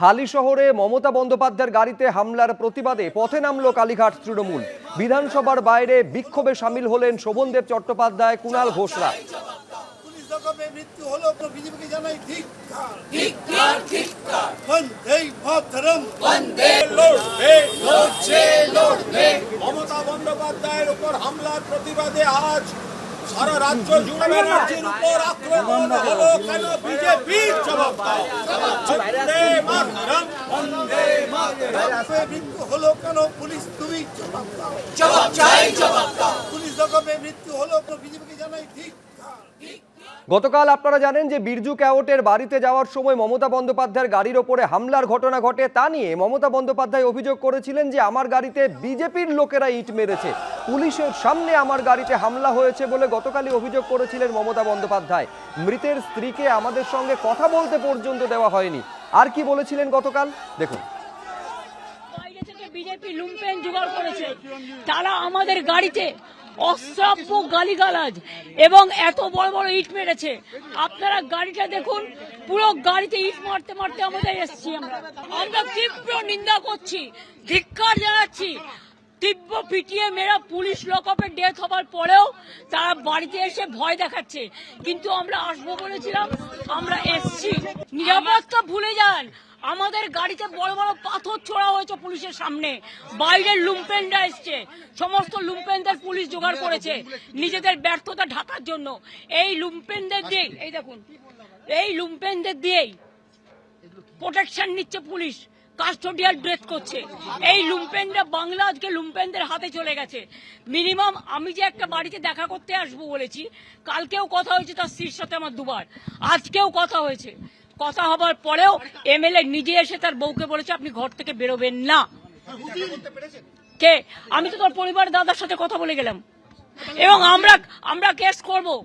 হালি শহরে মমতা বন্দ্যোপাধ্যায়ের গাড়িতে হামলার প্রতিবাদে পথে নামল কালীঘাট তৃণমূল। বিধানসভার বাইরে বিক্ষোভে সামিল হলেন শোভনদেব চট্টোপাধ্যায়, কুণাল ঘোষরা। মমতা বন্দ্যোপাধ্যায়ের উপর হামলার প্রতিবাদে আজ সারা রাজ্য জুড়ে ব্যানার্জির উপর আক্রমণ হলো কেন? বিজেপির জবাব দাও। বন্দে মাতরম, বন্দে মাতরম। মৃত্যু হলো কেন? পুলিশ তুমি জবাব দাও। জবাব চাই, জবাব দাও। পুলিশ জবাবে মৃত্যু হলো বিজেপিকে জানাই ঠিক। গতকাল আপনারা জানেন যে বিরজু ক্যাওটের বাড়িতে যাওয়ার সময় মমতা বন্দ্যোপাধ্যায়ের গাড়ির ওপরে হামলার ঘটনা ঘটে। তা নিয়ে মমতা বন্দ্যোপাধ্যায় অভিযোগ করেছিলেন যে আমার গাড়িতে বিজেপির লোকেরা ইট মেরেছে, পুলিশের সামনে আমার গাড়িতে হামলা হয়েছে বলে গতকালই অভিযোগ করেছিলেন মমতা বন্দ্যোপাধ্যায়। মৃতের স্ত্রীকে আমাদের সঙ্গে কথা বলতে পর্যন্ত দেওয়া হয়নি। আর কি বলেছিলেন গতকাল দেখুন। বাইরে থেকে বিজেপি লুম্পেন জোগাড় করেছে, তারা আমাদের গাড়িতে অশ্রাব্য গালিগালাজ এবং এত বড় বড় ইট মেরেছে। আপনারা গাড়িটা দেখুন, পুরো গাড়িতে ইট মারতে মারতে আমাদের এসছি। আমরা তীব্র নিন্দা করছি, ধিক্কার জানাচ্ছি। তীব্র পিটিয়ে মেরা পুলিশ লকআপে ডেথ হবার পরেও তারা বাড়িতে এসে ভয় দেখাচ্ছে। কিন্তু আমরা আসবো বলেছিলাম, আমরা এসছি। নিরাপত্তা ভুলে যান, আমাদের গাড়িতে বড় বড় পাথর ছোড়া হয়েছে পুলিশের সামনে। বাইরের লুম্পেনরা এসছে, সমস্ত লুম্পেনদের পুলিশ জোগাড় করেছে নিজেদের ব্যর্থতা ঢাকার জন্য। এই লুম্পেনদের দিয়ে, এই দেখুন, এই লুম্পেনদের দিয়েই প্রোটেকশন নিচ্ছে পুলিশ, কাস্টোডিয়াল ড্রেস করছে। এই লুম্পেনরা বাংলা আজকে লুম্পেনদের হাতে চলে গেছে। মিনিমাম আমি যে একটা বাড়িতে দেখা করতে আসবো বলেছি, কালকেও কথা হয়েছে তার স্ত্রীর সাথে আমার দুবার, আজকেও কথা হয়েছে। কথা হবার পরেও এমএলএ নিজে এসে তার বউকে বলেছে আপনি ঘর থেকে বেরোবেন না। কে? আমি তো তোর পরিবার দাদার সাথে কথা বলে গেলাম এবং আমরা কেস করব।